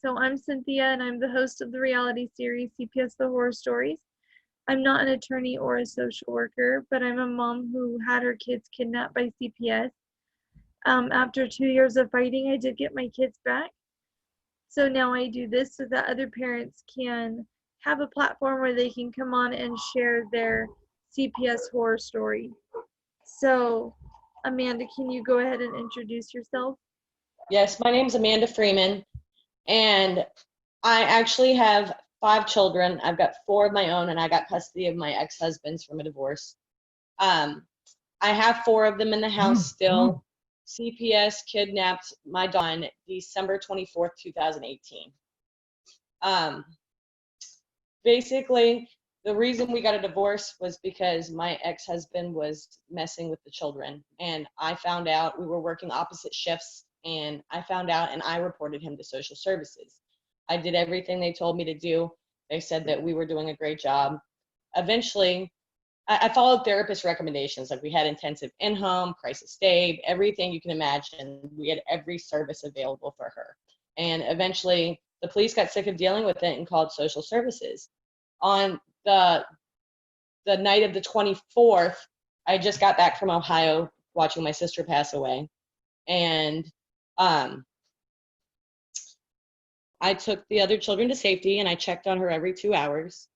So I'm Cynthia, and I'm the host of the reality series CPS Horror Stories. I'm not an attorney or a social worker, but I'm a mom who had her kids kidnapped by CPS. After 2 years of fighting, I did get my kids back. So now I do this so that other parents can have a platform where they can come on and share their CPS horror story. So, Amanda, can you go ahead and introduce yourself? Yes, my name's Amanda Freeman, and I actually have 5 children. I've got 4 of my own, and I got custody of my ex-husbands from a divorce. I have 4 of them in the house still. CPS kidnapped my daughter on December 24th, 2018. Basically, the reason we got a divorce was because my ex-husband was messing with the children, and I found out. We were working opposite shifts, and I found out, and I reported him to social services. I did everything they told me to do. They said that we were doing a great job. Eventually, I followed therapist recommendations. Like, we had intensive in-home, crisis stay, everything you can imagine. We had every service available for her. And eventually, the police got sick of dealing with it and called social services. On the night of the 24th, I just got back from Ohio watching my sister pass away. And I took the other children to safety, and I checked on her every 2 hours.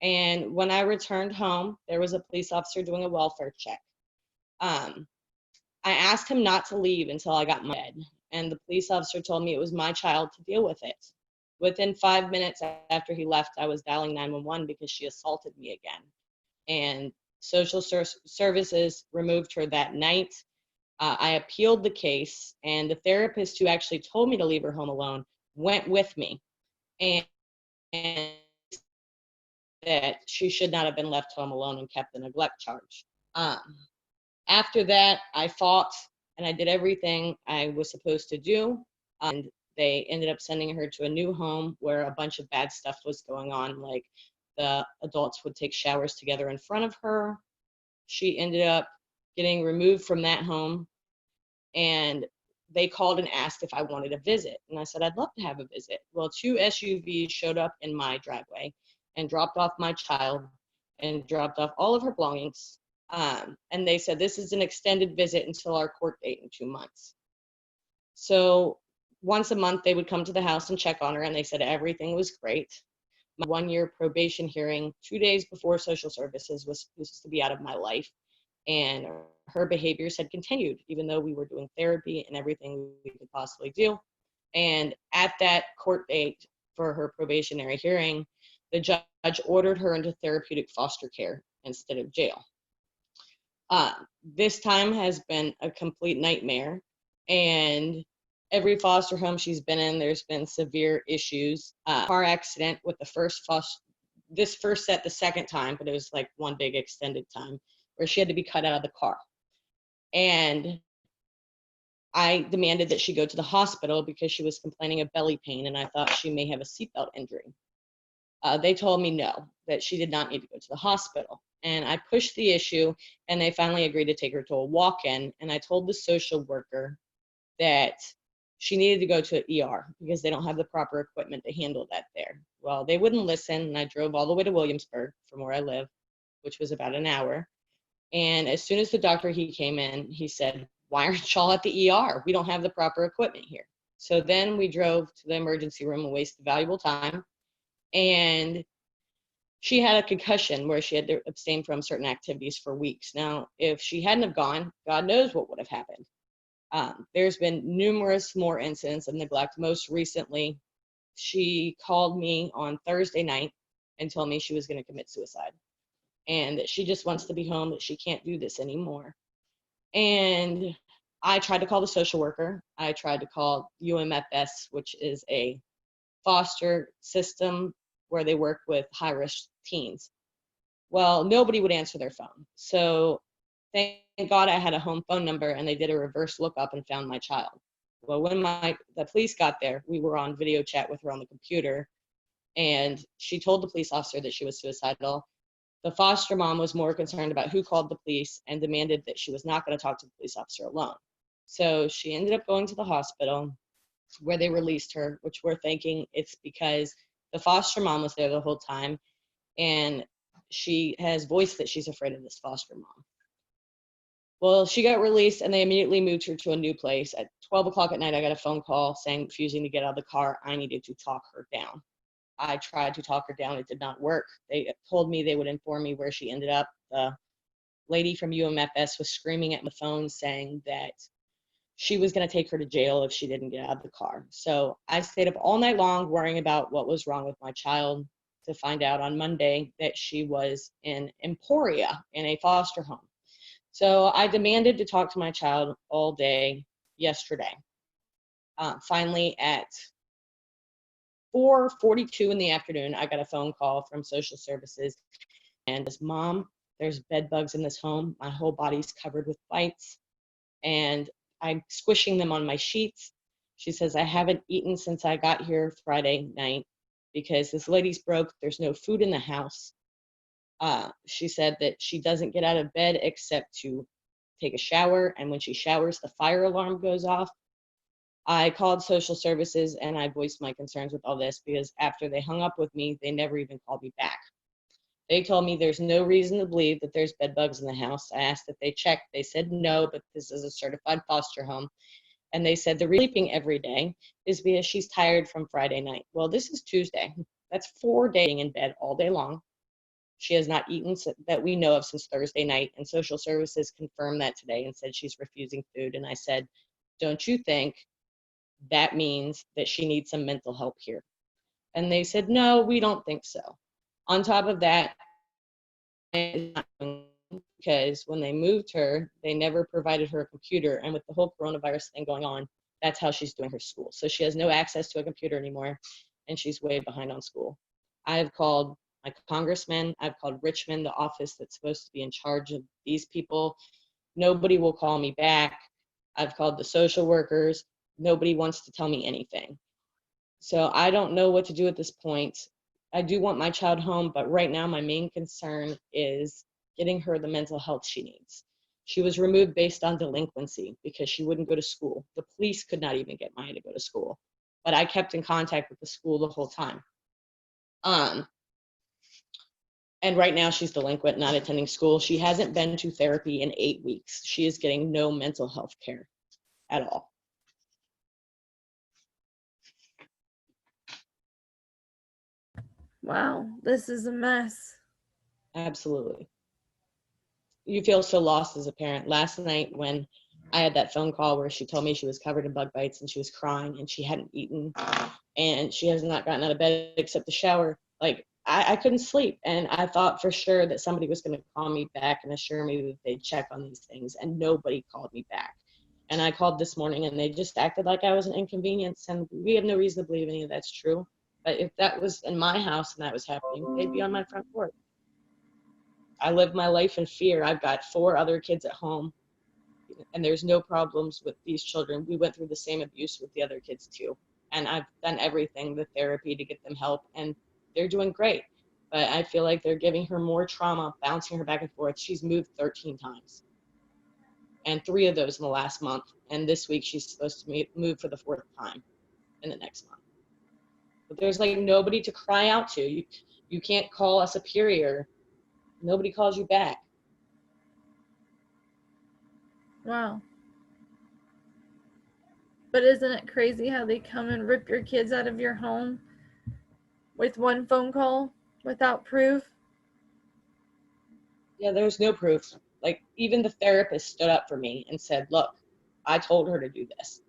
And when I returned home, there was a police officer doing a welfare check. I asked him not to leave until I got my bed, and the police officer told me it was my child to deal with it. Within 5 minutes after he left, I was dialing 911 because she assaulted me again. And social services removed her that night. I appealed the case, and the therapist who actually told me to leave her home alone went with me, and that she should not have been left home alone and kept the neglect charge. After that, I fought, and I did everything I was supposed to do, and they ended up sending her to a new home where a bunch of bad stuff was going on. Like, the adults would take showers together in front of her. She ended up getting removed from that home, and they called and asked if I wanted a visit. And I said, I'd love to have a visit. Well, 2 SUVs showed up in my driveway and dropped off my child and dropped off all of her belongings. And they said, this is an extended visit until our court date in 2 months. So once a month, they would come to the house and check on her, and they said everything was great. My 1-year probation hearing 2 days before social services was supposed to be out of my life, and her behaviors had continued, even though we were doing therapy and everything we could possibly do. And at that court date for her probationary hearing, the judge ordered her into therapeutic foster care instead of jail. This time has been a complete nightmare, and every foster home she's been in, there's been severe issues. Car accident with the first set the second time, but it was like one big extended time where she had to be cut out of the car. And I demanded that she go to the hospital because she was complaining of belly pain, and I thought she may have a seatbelt injury. They told me no, that she did not need to go to the hospital. And I pushed the issue, and they finally agreed to take her to a walk-in. And I told the social worker that she needed to go to an ER because they don't have the proper equipment to handle that there. Well, they wouldn't listen, and I drove all the way to Williamsburg from where I live, which was about an hour. And as soon as the doctor, he came in, he said, why aren't y'all at the ER? We don't have the proper equipment here. So then we drove to the emergency room and wasted valuable time. And she had a concussion where she had to abstain from certain activities for weeks. Now, if she hadn't have gone, God knows what would have happened. There's been numerous more incidents of neglect. Most recently, she called me on Thursday night and told me she was going to commit suicide, and that she just wants to be home, that she can't do this anymore. And I tried to call the social worker. I tried to call UMFS, which is a foster system where they work with high-risk teens. Well, nobody would answer their phone. So thank God I had a home phone number, and they did a reverse lookup and found my child. Well, when the police got there, we were on video chat with her on the computer, and she told the police officer that she was suicidal. The foster mom was more concerned about who called the police and demanded that she was not going to talk to the police officer alone. So she ended up going to the hospital. where they released her, which we're thinking it's because the foster mom was there the whole time, and she has voiced that she's afraid of this foster mom. Well, she got released, and they immediately moved her to a new place. At 12 o'clock at night, I got a phone call saying, refusing to get out of the car. I needed to talk her down. I tried to talk her down. It did not work. They told me they would inform me where she ended up. The lady from UMFS was screaming at the phone saying that she was going to take her to jail if she didn't get out of the car. So I stayed up all night long worrying about what was wrong with my child, to find out on Monday that she was in Emporia in a foster home. So I demanded to talk to my child all day yesterday. Finally, at 4:42 in the afternoon, I got a phone call from social services, and this mom, there's bed bugs in this home. My whole body's covered with bites, and I'm squishing them on my sheets. She says, I haven't eaten since I got here Friday night because this lady's broke. There's no food in the house. She said that she doesn't get out of bed except to take a shower, and when she showers, the fire alarm goes off. I called social services and I voiced my concerns with all this because after they hung up with me, they never even called me back. They told me there's no reason to believe that there's bed bugs in the house. I asked if they checked. They said no, but this is a certified foster home. And they said the reason sleeping every day is because she's tired from Friday night. Well, this is Tuesday. That's 4 days in bed all day long. She has not eaten that we know of since Thursday night, and social services confirmed that today and said she's refusing food. And I said, don't you think that means that she needs some mental help here? And they said, no, we don't think so. On top of that, because when they moved her, they never provided her a computer. And with the whole coronavirus thing going on, that's how she's doing her school. So she has no access to a computer anymore, and she's way behind on school. I have called my congressman. I've called Richmond, the office that's supposed to be in charge of these people. Nobody will call me back. I've called the social workers. Nobody wants to tell me anything. So I don't know what to do at this point. I do want my child home, but right now my main concern is getting her the mental health she needs. She was removed based on delinquency because she wouldn't go to school. The police could not even get Maya to go to school, but I kept in contact with the school the whole time. And right now she's delinquent, not attending school. She hasn't been to therapy in 8 weeks. She is getting no mental health care at all. Wow, this is a mess. Absolutely. You feel so lost as a parent. Last night when I had that phone call where she told me she was covered in bug bites and she was crying and she hadn't eaten and she has not gotten out of bed except the shower, like I couldn't sleep. And I thought for sure that somebody was going to call me back and assure me that they'd check on these things, and nobody called me back. And I called this morning and they just acted like I was an inconvenience, and we have no reason to believe any of that's true. But if that was in my house and that was happening, they'd be on my front porch. I live my life in fear. I've got 4 other kids at home, and there's no problems with these children. We went through the same abuse with the other kids too. And I've done everything, the therapy to get them help, and they're doing great. But I feel like they're giving her more trauma, bouncing her back and forth. She's moved 13 times, and 3 of those in the last month. And this week she's supposed to move for the 4th time in the next month. But there's like nobody to cry out to. You can't call a superior. Nobody calls you back. Wow. But isn't it crazy how they come and rip your kids out of your home with one phone call without proof? Yeah, there's no proof. Like, even the therapist stood up for me and said, look, I told her to do this.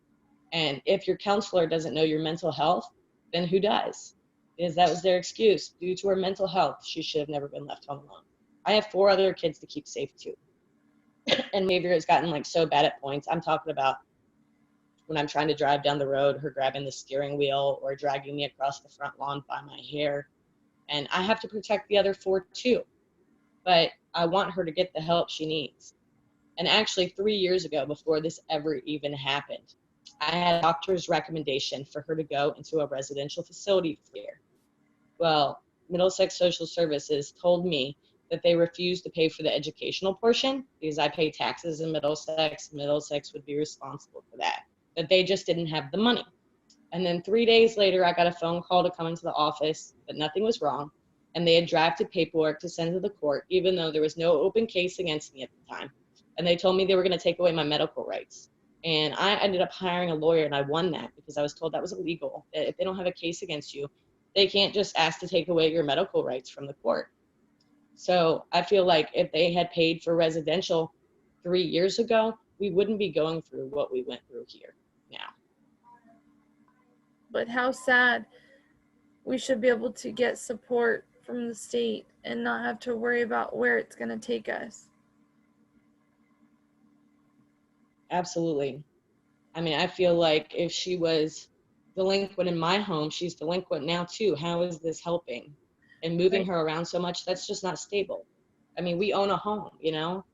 And if your counselor doesn't know your mental health, then who does? Because that was their excuse. Due to her mental health, she should have never been left home alone. I have 4 other kids to keep safe too. And behavior has gotten like so bad at points. I'm talking about when I'm trying to drive down the road, her grabbing the steering wheel or dragging me across the front lawn by my hair. And I have to protect the other 4 too. But I want her to get the help she needs. And actually 3 years ago, before this ever even happened, I had a doctor's recommendation for her to go into a residential facility for a year. Well, Middlesex Social Services told me that they refused to pay for the educational portion because I pay taxes in Middlesex. Middlesex would be responsible for that. But they just didn't have the money. And then 3 days later, I got a phone call to come into the office, but nothing was wrong. And they had drafted paperwork to send to the court, even though there was no open case against me at the time. And they told me they were going to take away my medical rights. And I ended up hiring a lawyer, and I won that because I was told that was illegal. That if they don't have a case against you, they can't just ask to take away your medical rights from the court. So I feel like if they had paid for residential 3 years ago, we wouldn't be going through what we went through here now. But how sad. We should be able to get support from the state and not have to worry about where it's going to take us. Absolutely. I mean, I feel like if she was delinquent in my home, she's delinquent now too. How is this helping? And moving her around so much, that's just not stable. I mean, we own a home, you know?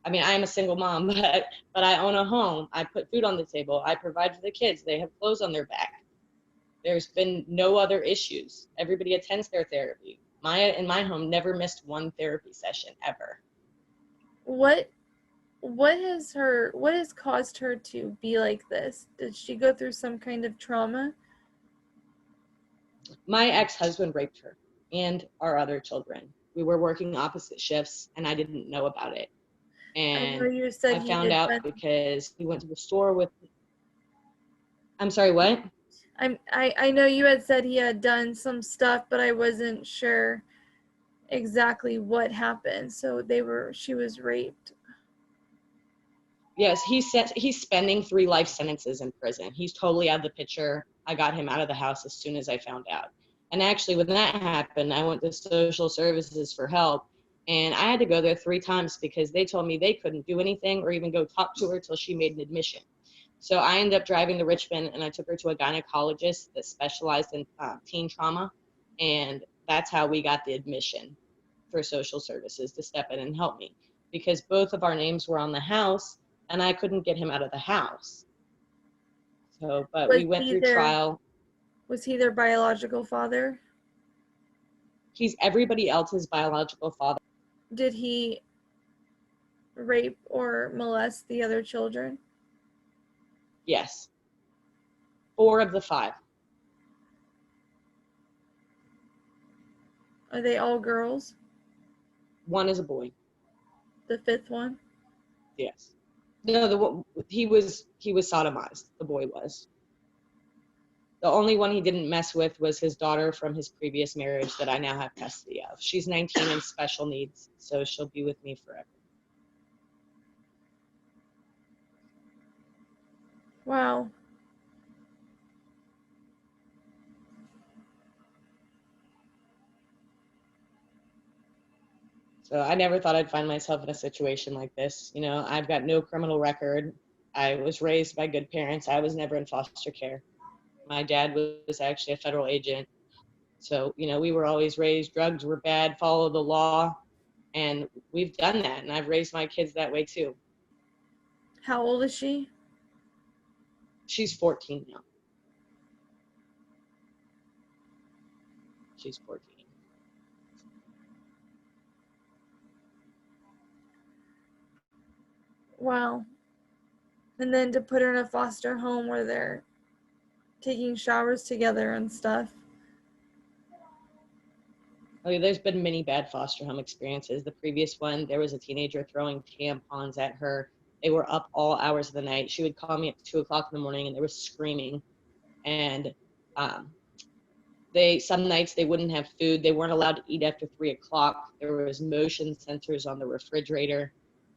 I mean, I am a single mom, but I own a home. I put food on the table. I provide for the kids. They have clothes on their back. There's been no other issues. Everybody attends their therapy. Maya in my home never missed one therapy session ever. What has caused her to be like this? Did she go through some kind of trauma? My ex-husband raped her and our other children. We were working opposite shifts, and I didn't know about it. And I know you said I found out because he went to the store with. I'm sorry, what? I know you had said he had done some stuff, but I wasn't sure exactly what happened. So she was raped. Yes, he's spending 3 life sentences in prison. He's totally out of the picture. I got him out of the house as soon as I found out. And actually, when that happened, I went to social services for help, and I had to go there 3 times because they told me they couldn't do anything or even go talk to her till she made an admission. So I ended up driving to Richmond, and I took her to a gynecologist that specialized in teen trauma, and that's how we got the admission for social services to step in and help me, because both of our names were on the house, and I couldn't get him out of the house. So, but we went through trial. Was he their biological father? He's everybody else's biological father. Did he rape or molest the other children? Yes. 4 of the 5. Are they all girls? 1 is a boy. The 5th one? Yes. No, he was sodomized. The boy was. The only one he didn't mess with was his daughter from his previous marriage that I now have custody of. She's 19 and special needs, so she'll be with me forever. Wow. So I never thought I'd find myself in a situation like this. You know, I've got no criminal record. I was raised by good parents. I was never in foster care. My dad was actually a federal agent. So, you know, we were always raised, drugs were bad, follow the law. And we've done that. And I've raised my kids that way too. How old is she? She's 14 now. She's 14. Wow. And then to put her in a foster home where they're taking showers together and stuff. Oh, yeah, there's been many bad foster home experiences. The previous one, there was a teenager throwing tampons at her. They were up all hours of the night. She would call me at 2 o'clock in the morning, and they were screaming. And some nights they wouldn't have food. They weren't allowed to eat after 3 o'clock. There was motion sensors on the refrigerator.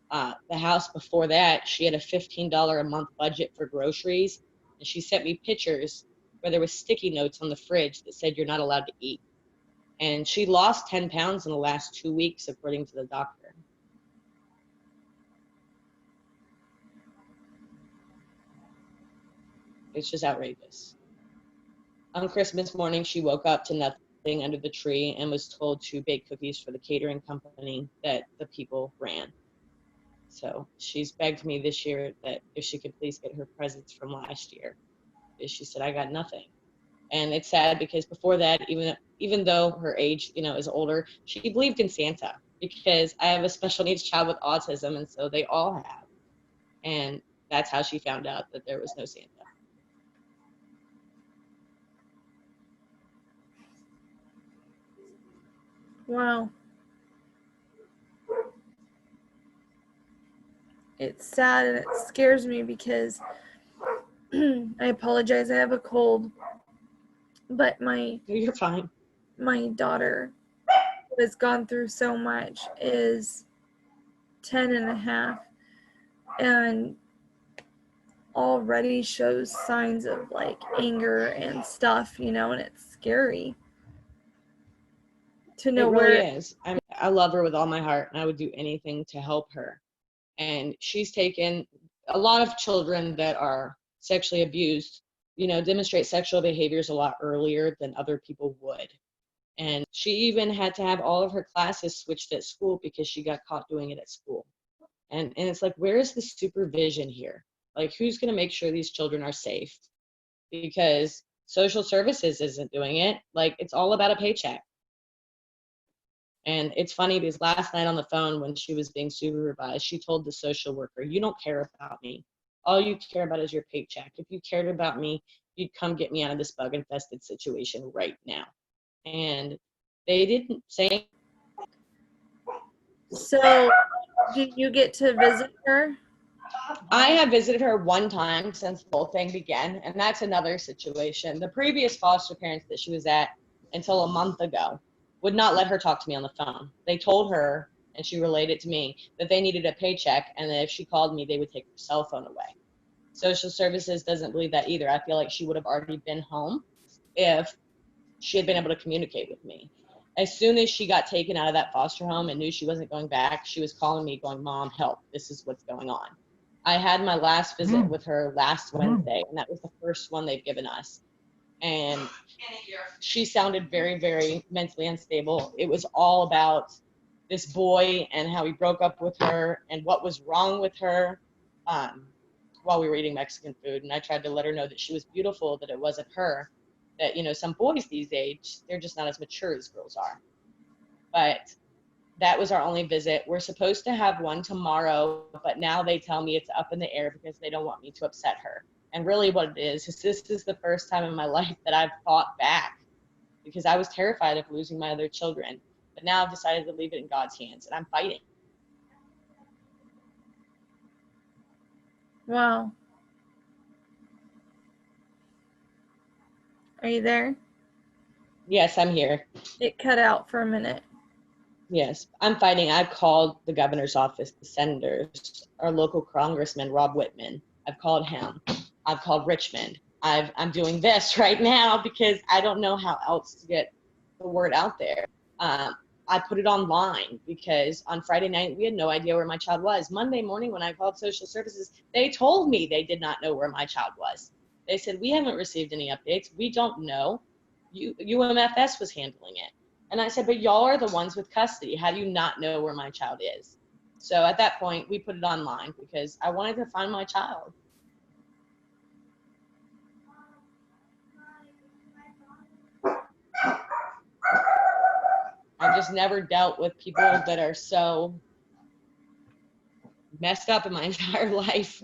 The house before that, she had a $15 a month budget for groceries, and she sent me pictures where there was sticky notes on the fridge that said you're not allowed to eat. And she lost 10 pounds in the last 2 weeks, according to the doctor. It's just outrageous. On Christmas morning, she woke up to nothing under the tree and was told to bake cookies for the catering company that the people ran. So she's begged me this year that if she could please get her presents from last year. She said, I got nothing. And it's sad because before that, even though her age, you know, is older, she believed in Santa because I have a special needs child with autism, and so they all have. And that's how she found out that there was no Santa. Wow. It's sad and it scares me because I apologize, I have a cold, but You're fine. my daughter, who has gone through so much, is 10 and a half and already shows signs of like anger and stuff, you know, and it's scary to know It really where. is. I love her with all my heart, and I would do anything to help her. And she's taken a lot of children that are sexually abused, demonstrate sexual behaviors a lot earlier than other people would. And she even had to have all of her classes switched at school because she got caught doing it at school. And it's like, where is the supervision here? Like, who's going to make sure these children are safe? Because social services isn't doing it. Like, it's all about a paycheck. And it's funny because last night on the phone when she was being supervised, she told the social worker, "You don't care about me. All you care about is your paycheck. If you cared about me, you'd come get me out of this bug infested situation right now." And they didn't say. So, did you get to visit her? I have visited her one time since the whole thing began, and that's another situation. The previous foster parents that she was at until a month ago would not let her talk to me on the phone. They told her, and she relayed it to me, that they needed a paycheck and that if she called me, they would take her cell phone away. Social services doesn't believe that either. I feel like she would have already been home if she had been able to communicate with me. As soon as she got taken out of that foster home and knew she wasn't going back, she was calling me going, "Mom, help. This is what's going on." I had my last visit with her last Wednesday, and that was the first one they've given us. And she sounded very, very mentally unstable. It was all about this boy and how he broke up with her and what was wrong with her while we were eating Mexican food. And I tried to let her know that she was beautiful, that it wasn't her, that, some boys these days, they're just not as mature as girls are. But that was our only visit. We're supposed to have one tomorrow, but now they tell me it's up in the air because they don't want me to upset her. And really what it is this is the first time in my life that I've fought back because I was terrified of losing my other children. But now I've decided to leave it in God's hands, and I'm fighting. Wow. Are you there? Yes, I'm here. It cut out for a minute. Yes, I'm fighting. I've called the governor's office, the senators, our local congressman, Rob Whitman. I've called him. I've called Richmond. I'm doing this right now because I don't know how else to get the word out there. I put it online because on Friday night, we had no idea where my child was. Monday morning, when I called social services, they told me they did not know where my child was. They said, "We haven't received any updates. We don't know. UMFS was handling it." And I said, "But y'all are the ones with custody. How do you not know where my child is?" So at that point, we put it online because I wanted to find my child. I've just never dealt with people that are so messed up in my entire life.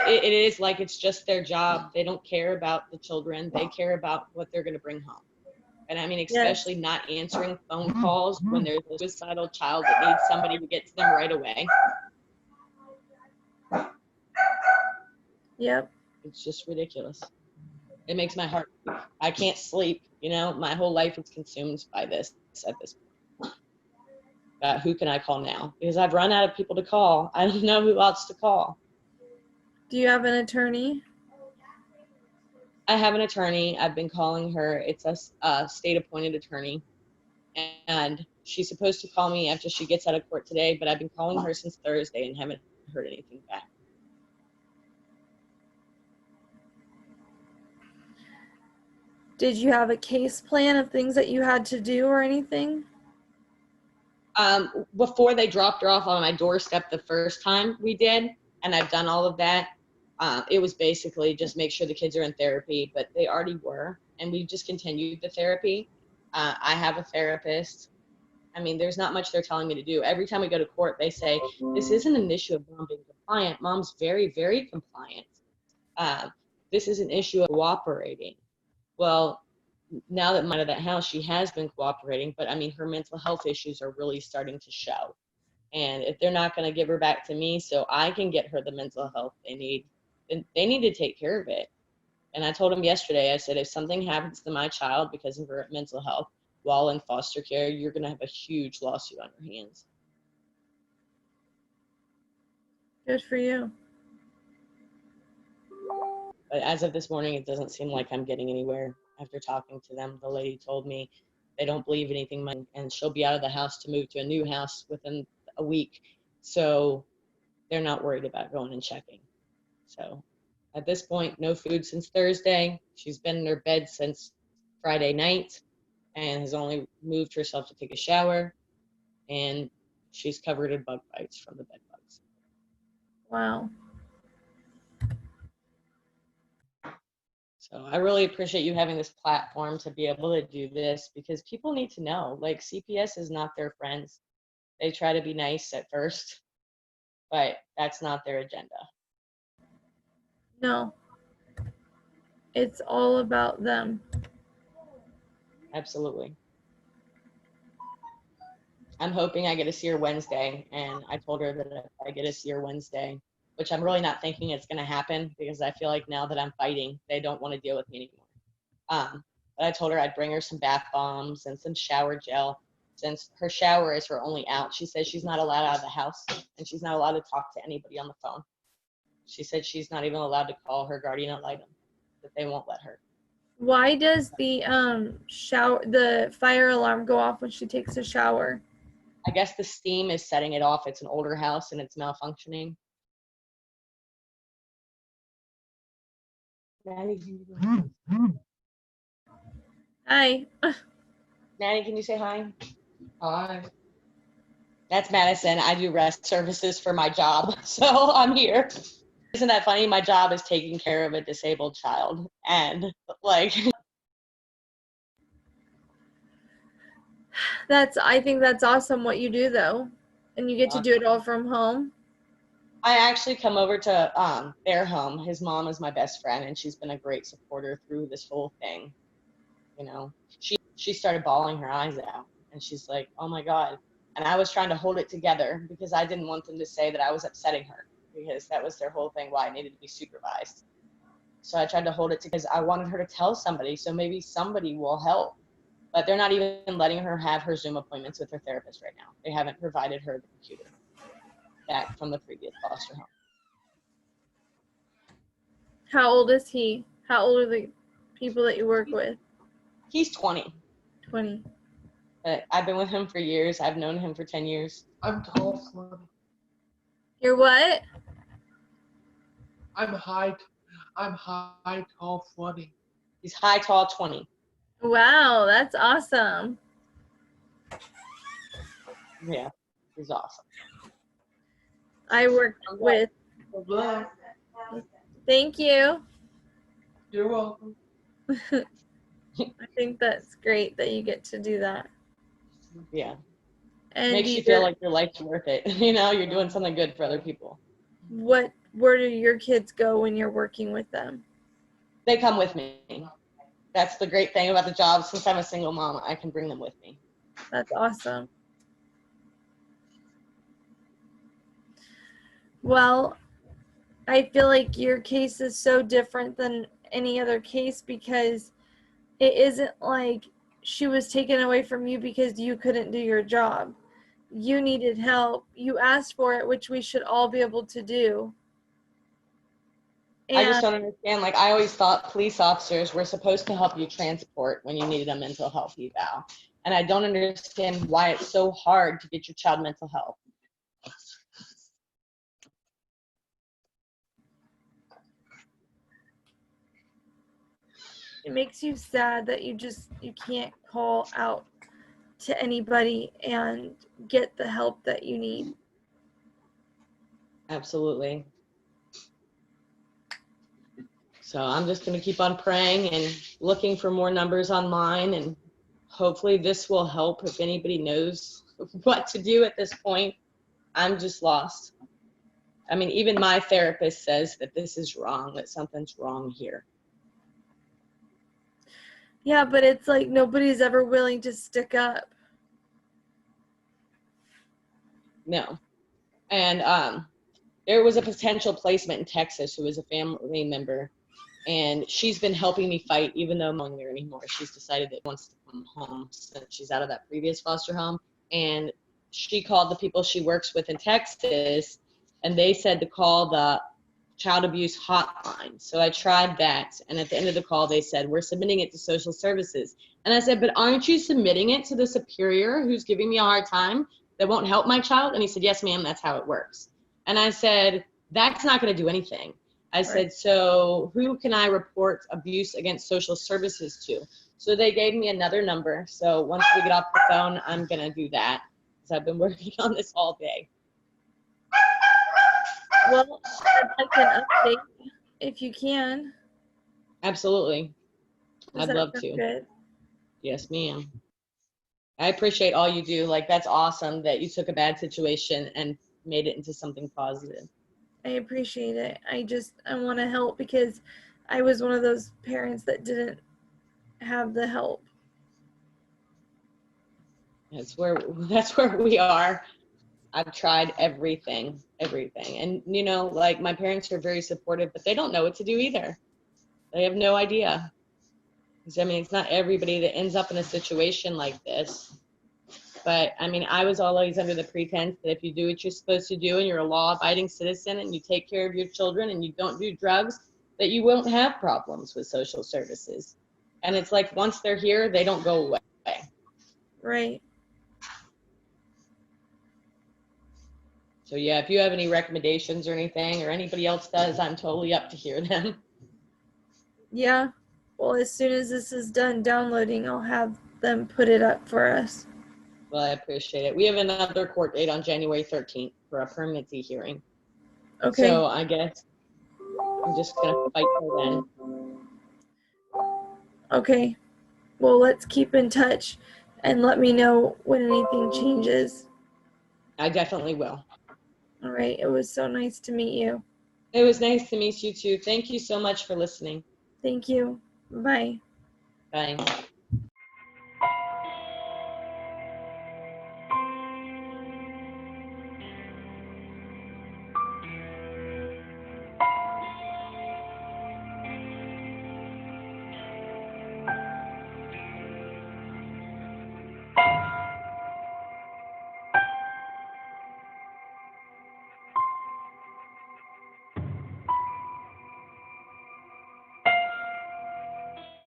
It is like it's just their job. They don't care about the children. They care about what they're going to bring home. And I mean, especially Yes. not answering phone calls when there's a suicidal child that needs somebody to get to them right away. Yep. It's just ridiculous. It makes my heart weak. I can't sleep. My whole life is consumed by this at this point. Who can I call now? Because I've run out of people to call. I don't know who else to call. Do you have an attorney? I have an attorney. I've been calling her. It's a state-appointed attorney. And she's supposed to call me after she gets out of court today, but I've been calling her since Thursday and haven't heard anything back. Did you have a case plan of things that you had to do or anything? Before they dropped her off on my doorstep the first time we did, and I've done all of that, it was basically just make sure the kids are in therapy, but they already were, and we just continued the therapy. I have a therapist. I mean, there's not much they're telling me to do. Every time we go to court, they say, "This isn't an issue of mom being compliant. Mom's very, very compliant. This is an issue of cooperating." Well, now that I'm out of that house, she has been cooperating, but I mean, her mental health issues are really starting to show. And if they're not going to give her back to me so I can get her the mental health they need, then they need to take care of it. And I told him yesterday, I said, if something happens to my child because of her mental health while in foster care, you're going to have a huge lawsuit on your hands. Good for you. But as of this morning, it doesn't seem like I'm getting anywhere after talking to them. The lady told me they don't believe anything, and she'll be out of the house to move to a new house within a week. So they're not worried about going and checking. So at this point, no food since Thursday. She's been in her bed since Friday night and has only moved herself to take a shower. And she's covered in bug bites from the bed bugs. Wow. So I really appreciate you having this platform to be able to do this, because people need to know, like, CPS is not their friends. They try to be nice at first, but that's not their agenda. No. It's all about them. Absolutely. I'm hoping I get to see her Wednesday, and I told her that if I get to see her Wednesday, which I'm really not thinking it's going to happen, because I feel like now that I'm fighting, they don't want to deal with me anymore. But I told her I'd bring her some bath bombs and some shower gel, since her shower is her only out. She says she's not allowed out of the house, and she's not allowed to talk to anybody on the phone. She said she's not even allowed to call her guardian ad litem, that they won't let her. Why does the fire alarm go off when she takes a shower? I guess the steam is setting it off. It's an older house and it's malfunctioning. Hi. Maddie, can you say hi? Hi. That's Madison. I do rest services for my job, so I'm here. Isn't that funny? My job is taking care of a disabled child, and like, I think that's awesome what you do though. And you get to do it all from home. I actually come over to their home. His mom is my best friend, and she's been a great supporter through this whole thing. You know, she started bawling her eyes out, and she's like, "Oh my God." And I was trying to hold it together because I didn't want them to say that I was upsetting her, because that was their whole thing, why I needed to be supervised. So I tried to hold it together because I wanted her to tell somebody, so maybe somebody will help. But they're not even letting her have her Zoom appointments with her therapist right now. They haven't provided her the computer back from the previous foster home. How old is he? How old are the people that you work with? He's 20. 20. But I've been with him for years. I've known him for 10 years. I'm tall, funny. You're what? I'm high, tall, funny. He's high, tall, 20. Wow, that's awesome. Yeah, he's awesome. I worked with. Hello. Thank you. You're welcome. I think that's great that you get to do that. Yeah. And makes you feel like your life's worth it. You know, you're doing something good for other people. Where do your kids go when you're working with them? They come with me. That's the great thing about the job. Since I'm a single mom, I can bring them with me. That's awesome. Well, I feel like your case is so different than any other case, because it isn't like she was taken away from you because you couldn't do your job. You needed help. You asked for it, which we should all be able to do. I just don't understand. Like, I always thought police officers were supposed to help you transport when you needed a mental health eval. And I don't understand why it's so hard to get your child mental health. It makes you sad that you can't call out to anybody and get the help that you need. Absolutely. So I'm just going to keep on praying and looking for more numbers online, and hopefully this will help. If anybody knows what to do at this point, I'm just lost. I mean, even my therapist says that this is wrong, that something's wrong here. Yeah, but it's like nobody's ever willing to stick up. No. And there was a potential placement in Texas who was a family member, and she's been helping me fight, even though I'm not there anymore. She's decided that she wants to come home since she's out of that previous foster home. And she called the people she works with in Texas, and they said to call the child abuse hotline. So I tried that, and at the end of the call, they said, we're submitting it to social services. And I said, but aren't you submitting it to the superior who's giving me a hard time that won't help my child? And he said, yes, ma'am, that's how it works. And I said, that's not going to do anything. I said, so who can I report abuse against social services to? So they gave me another number. So once we get off the phone, I'm going to do that, because I've been working on this all day. Well, I'd like an update if you can. Absolutely. Does I'd that love sound to. good? Yes, ma'am. I appreciate all you do. Like, that's awesome that you took a bad situation and made it into something positive. I appreciate it. I want to help because I was one of those parents that didn't have the help. That's where we are. I've tried everything. And, you know, like, my parents are very supportive, but they don't know what to do either. They have no idea. I mean, it's not everybody that ends up in a situation like this. But, I mean, I was always under the pretense that if you do what you're supposed to do and you're a law-abiding citizen and you take care of your children and you don't do drugs, that you won't have problems with social services. And it's like, once they're here, they don't go away. Right. So, yeah, if you have any recommendations or anything, or anybody else does, I'm totally up to hear them. Yeah. Well, as soon as this is done downloading, I'll have them put it up for us. Well, I appreciate it. We have another court date on January 13th for a permanency hearing. Okay. So I guess I'm just going to fight till then. Okay. Well, let's keep in touch and let me know when anything changes. I definitely will. All right. It was so nice to meet you. It was nice to meet you too. Thank you so much for listening. Thank you. Bye. Bye.